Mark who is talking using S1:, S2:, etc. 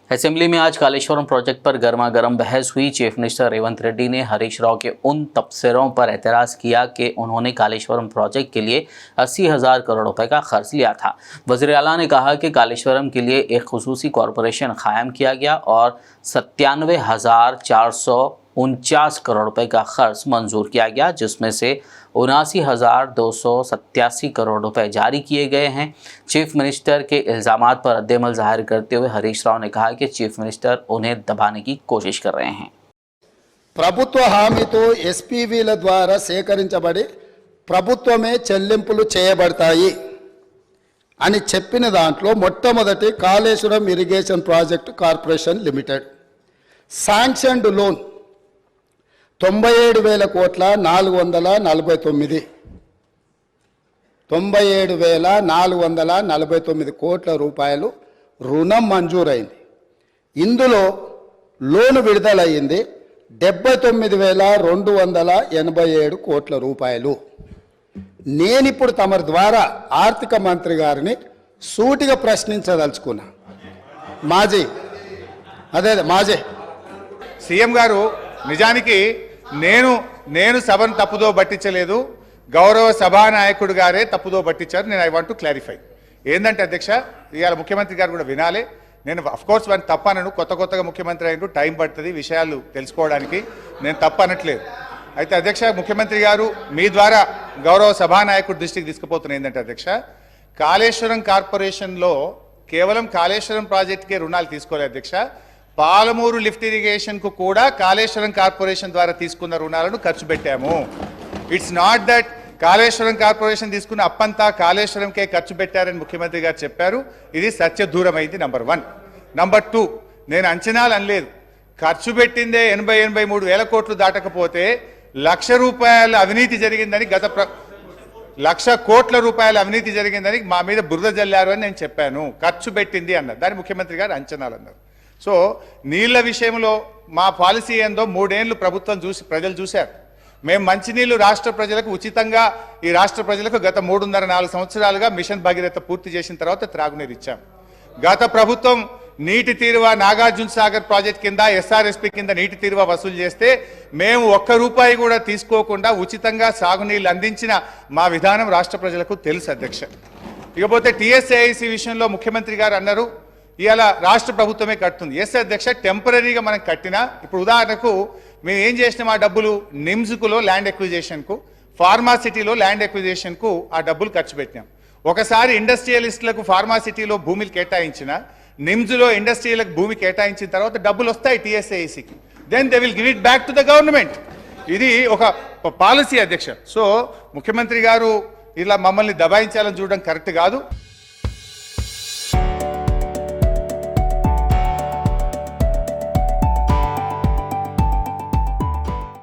S1: Assembly में आज Kaleshwaram project पर गर्मा गर्म बहस हुई। चीफ मिनिस्टर रेवंत रेड्डी ने हरीश राव के उन तबसरों पर एतराज़ किया कि उन्होंने कालेश्वरम प्रोजेक्ट के लिए 80,000 करोड़ रुपए का खर्च लिया था। वज़ीर आला ने कहा कि कालेश्वरम के लिए एक खुसूसी कॉरपोरेशन कायम किया गया और 97,449 करोड़ रुपए का खर्च मंजूर किया गया, जिसमें से 79,287 करोड़ रुपए जारी किए गए हैं। चीफ मिनिस्टर के इल्ज़ामात पर रद्द-ए-अमल जाहिर करते हुए हरीश राव ने कहा कि चीफ मिनिस्टर उन्हें दबाने की कोशिश कर रहे हैं।
S2: ప్రభుత్వ హామీతో ఎస్పీవీల ద్వారా సేకరించబడి ప్రభుత్వమే చెల్లింపులు చేయబడతాయి అని చెప్పిన దాంట్లో మొట్టమొదటి Kaleshwaram irrigation project corporation limited sanctioned loan 97,000 కోట్ల 449 97,449 కోట్ల రూపాయలు రుణం మంజూరైంది. ఇందులో లోను విడుదలయ్యింది 79,287 కోట్ల రూపాయలు. నేనిప్పుడు తమరి ద్వారా ఆర్థిక మంత్రి గారిని సూటిగా ప్రశ్నించదలుచుకున్నా. మాజీ
S3: సీఎం గారు, నిజానికి నేను సభను తప్పుదో పట్టించలేదు, గౌరవ సభానాయకుడు గారే తప్పుదో పట్టించారు. నేను ఐ వాంట్ టు క్లారిఫై. ఏంటంటే అధ్యక్ష, ఇవాళ ముఖ్యమంత్రి గారు కూడా వినాలి. నేను అఫ్కోర్స్ వాడిని తప్పనను, కొత్తగా ముఖ్యమంత్రి అయినట్టు టైం పడుతుంది విషయాలు తెలుసుకోవడానికి, నేను తప్పనట్లేదు. అయితే అధ్యక్ష, ముఖ్యమంత్రి గారు మీ ద్వారా గౌరవ సభానాయకుడు దృష్టికి తీసుకుపోతున్న ఏంటంటే అధ్యక్ష, కాళేశ్వరం కార్పొరేషన్లో కేవలం కాళేశ్వరం ప్రాజెక్టుకే రుణాలు తీసుకోలేదు అధ్యక్ష. పాలమూరు లిఫ్ట్ ఇరిగేషన్కు కూడా కాళేశ్వరం కార్పొరేషన్ ద్వారా తీసుకున్న రుణాలను ఖర్చు పెట్టాము. It's not that Kaleshwaram corporation తీసుకున్న అప్పంతా కాళేశ్వరంకే ఖర్చు పెట్టారని ముఖ్యమంత్రి గారు చెప్పారు. ఇది సత్యదూరమైంది. నంబర్ 1. నంబర్ 2, నేను అంచనాలు అనలేదు. ఖర్చు పెట్టిందే 83 వేల కోట్లు దాటకపోతే 1,00,000 రూపాయల అవినీతి జరిగిందని, 1,00,000 కోట్ల రూపాయల అవినీతి జరిగిందని మా మీద బురద జల్లారు అని నేను చెప్పాను. ఖర్చు పెట్టింది అన్నారు, దాని ముఖ్యమంత్రి గారు అంచనాలు అన్నారు. సో నీళ్ల విషయంలో మా పాలసీ ఏందో 3 ఏళ్ళు ప్రభుత్వం ప్రజలు చూశారు. మేము మంచినీళ్లు రాష్ట్ర ప్రజలకు ఉచితంగా, ఈ రాష్ట్ర ప్రజలకు గత 3.5-4 సంవత్సరాలుగా మిషన్ భగీరథ పూర్తి చేసిన తర్వాత త్రాగునీరు ఇచ్చాం. గత ప్రభుత్వం నీటి తీరువ నాగార్జున సాగర్ ప్రాజెక్ట్ కింద ఎస్ఆర్ఎస్పి కింద నీటి తీరువ వసూలు చేస్తే మేము ₹1 కూడా తీసుకోకుండా ఉచితంగా సాగునీళ్లు అందించిన మా విధానం రాష్ట్ర ప్రజలకు తెలుసు అధ్యక్ష. ఇకపోతే టీఎస్ఏఐసి విషయంలో ముఖ్యమంత్రి గారు అన్నారు ఇవాళ రాష్ట్ర ప్రభుత్వమే కడుతుంది. ఎస్ అధ్యక్ష, టెంపరీగా మనం కట్టినా, ఇప్పుడు ఉదాహరణకు మేము ఏం చేసినాం, ఆ డబ్బులు నిమ్స్కులో ల్యాండ్ ఎక్విజిషన్కు, ఫార్మాసిటీలో ల్యాండ్ ఎక్విజిషన్కు ఆ డబ్బులు ఖర్చు పెట్టినాం. ఒకసారి ఇండస్ట్రియలిస్టులకు ఫార్మాసిటీలో భూమిలు కేటాయించిన, నిమ్స్లో ఇండస్ట్రియలకు భూమి కేటాయించిన తర్వాత డబ్బులు వస్తాయి టీఎస్ఏఐసికి. Then they will give it back to the government. ఇది ఒక పాలసీ అధ్యక్ష. సో ముఖ్యమంత్రి గారు ఇలా మమ్మల్ని దబాయించాలని చూడడం కరెక్ట్ కాదు.